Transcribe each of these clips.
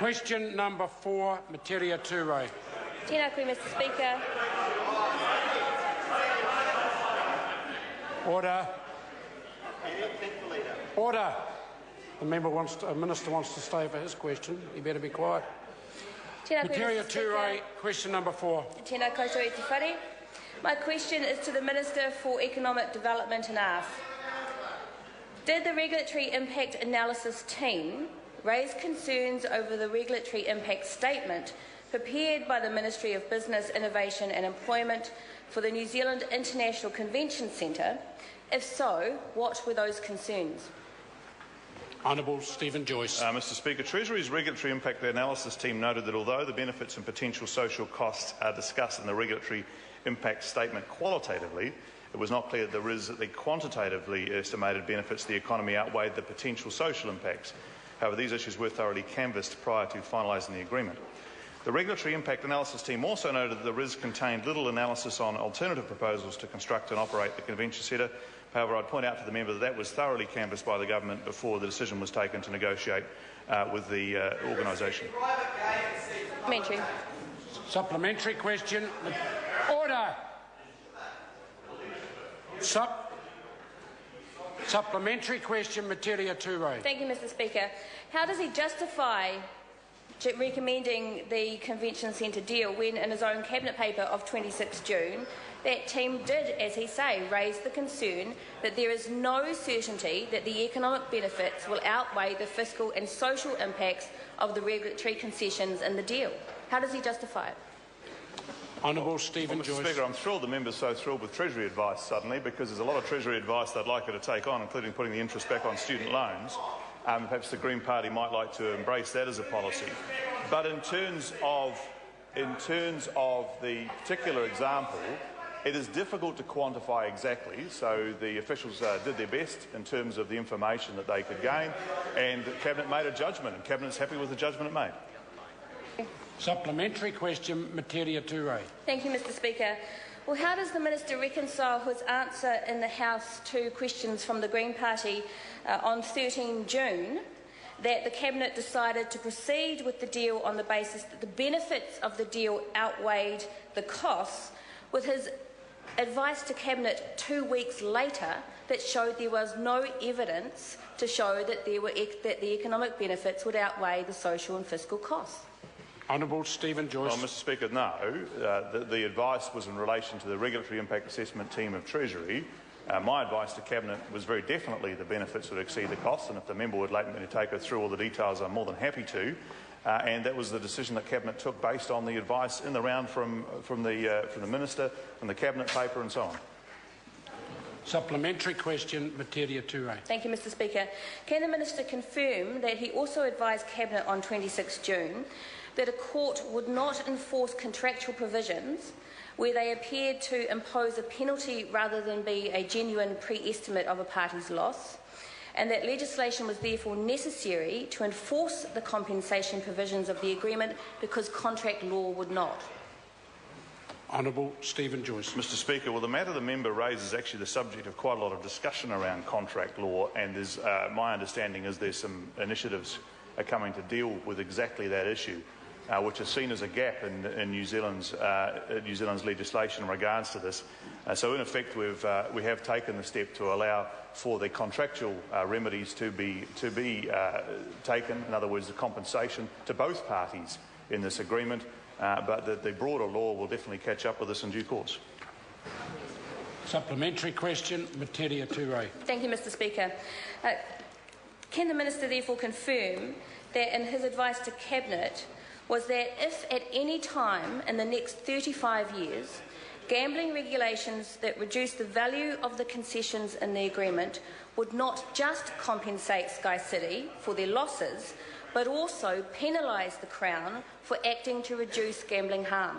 Question number 4, Metiria Turei. Tēnā koe, Mr Speaker. Order. Order. The minister wants to stay for his question. He better be quiet. Metiria Turei, question number 4. Tēnā koutou e te whare. My question is to the Minister for Economic Development and asks, did the Regulatory Impact Analysis team raise concerns over the Regulatory Impact Statement prepared by the Ministry of Business, Innovation and Employment for the New Zealand International Convention Centre? If so, what were those concerns? Honourable Stephen Joyce. Mr Speaker, Treasury's Regulatory Impact Analysis team noted that although the benefits and potential social costs are discussed in the Regulatory Impact Statement qualitatively, it was not clear that the quantitatively estimated benefits to the economy outweighed the potential social impacts. However, these issues were thoroughly canvassed prior to finalising the agreement. The Regulatory Impact Analysis team also noted that the RIS contained little analysis on alternative proposals to construct and operate the convention centre. However, I'd point out to the member that that was thoroughly canvassed by the government before the decision was taken to negotiate with the organisation. Supplementary question. Order. Supplementary question, Metiria Turei. Thank you, Mr Speaker. How does he justify recommending the Convention Centre deal when, in his own Cabinet paper of 26 June, that team did, as he say, raise the concern that there is no certainty that the economic benefits will outweigh the fiscal and social impacts of the regulatory concessions in the deal? How does he justify it? Honourable Stephen Joyce. Mr Speaker, I'm thrilled the member's so thrilled with Treasury advice suddenly, because there's a lot of Treasury advice they'd like her to take on, including putting the interest back on student loans. Perhaps the Green Party might like to embrace that as a policy. But in terms of the particular example, it is difficult to quantify exactly, so the officials did their best in terms of the information that they could gain, and the Cabinet made a judgment, and Cabinet's happy with the judgment it made. Supplementary question, Metiria Turei. Thank you, Mr Speaker. Well, how does the Minister reconcile his answer in the House to questions from the Green Party on 13 June that the Cabinet decided to proceed with the deal on the basis that the benefits of the deal outweighed the costs, with his advice to Cabinet 2 weeks later that showed there was no evidence to show that the economic benefits would outweigh the social and fiscal costs? Honourable Stephen Joyce. Well, Mr Speaker, no. The advice was in relation to the Regulatory Impact Assessment team of Treasury. My advice to Cabinet was very definitely the benefits would exceed the costs, and if the member would like me to take her through all the details, I'm more than happy to. And that was the decision that Cabinet took based on the advice in the round from the Minister, from the Cabinet paper and so on. Supplementary question, Metiria Turei. Thank you, Mr Speaker. Can the Minister confirm that he also advised Cabinet on 26 June that a court would not enforce contractual provisions where they appeared to impose a penalty rather than be a genuine pre-estimate of a party's loss, and that legislation was therefore necessary to enforce the compensation provisions of the agreement because contract law would not? Honourable Stephen Joyce. Mr Speaker, well, the matter the member raises is actually the subject of quite a lot of discussion around contract law, and my understanding is there's some initiatives coming to deal with exactly that issue, which is seen as a gap in New Zealand's legislation in regards to this. So in effect, we have taken the step to allow for the contractual remedies to be taken, in other words, the compensation to both parties in this agreement, but the broader law will definitely catch up with us in due course. Supplementary question, Metiria Turei. Thank you, Mr Speaker. Can the Minister therefore confirm that in his advice to Cabinet was that if at any time in the next 35 years gambling regulations that reduce the value of the concessions in the agreement would not just compensate Sky City for their losses, but also penalise the Crown for acting to reduce gambling harm?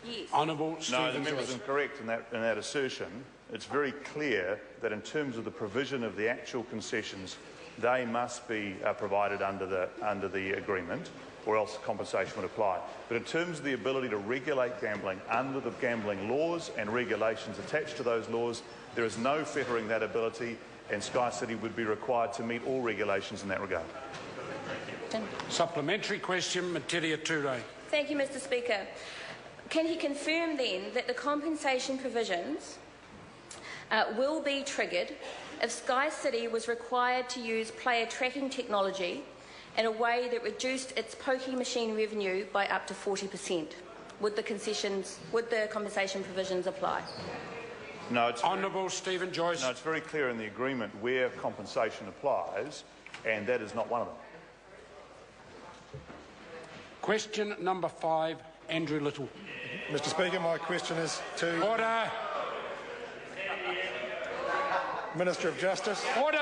Yes. Honourable Stephen No, the member is incorrect in that assertion. It's very clear that in terms of the provision of the actual concessions, they must be provided under the agreement, or else compensation would apply. But in terms of the ability to regulate gambling under the gambling laws and regulations attached to those laws, there is no fettering that ability, and Sky City would be required to meet all regulations in that regard. question. Supplementary question, Metiria Turei. Thank you, Mr Speaker. Can he confirm then that the compensation provisions will be triggered if Sky City was required to use player tracking technology in a way that reduced its pokie machine revenue by up to 40%? Would the compensation provisions apply? No, it's Honourable Stephen Joyce. No, it's very clear in the agreement where compensation applies, and that is not one of them. Question number 5, Andrew Little. Mr Speaker, my question is to Order. Minister of Justice. Order.